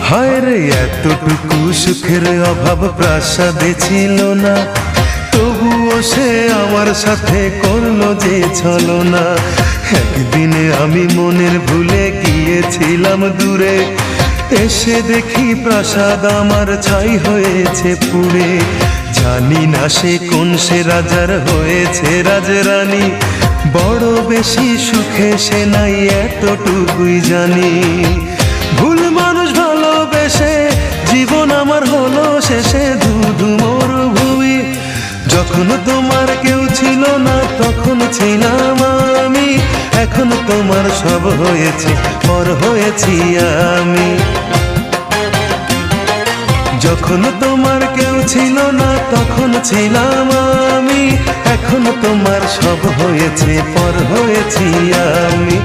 হায় রে এতটুকু সুখের অভাব প্রাসাদে ছিল না, তবুও সে আমার সাথে করলো যে ছলনা। একদিনে আমি মনের ভুলে গিয়েছিলাম দূরে, এসে দেখি প্রাসাদ আমার ছাই হয়েছে পুড়ে। জানি না সে কোন সে রাজার হয়েছে রাজরানী, বড় বেশি সুখে সে নাই এতটুকুই জানি। ভুল মানুষ ভালোবেসে জীবন আমার হলো শেষে ধুধু মরুভূমি। যখন তোমার কেউ ছিল না তখন ছিলাম আমি, এখন তোমার সব হয়েছে পর হয়েছি আমি। যখন তোমার কেউ ছিল না তখন ছিলাম আমি, এখন তোমার সব হয়েছে পর হয়েছি আমি।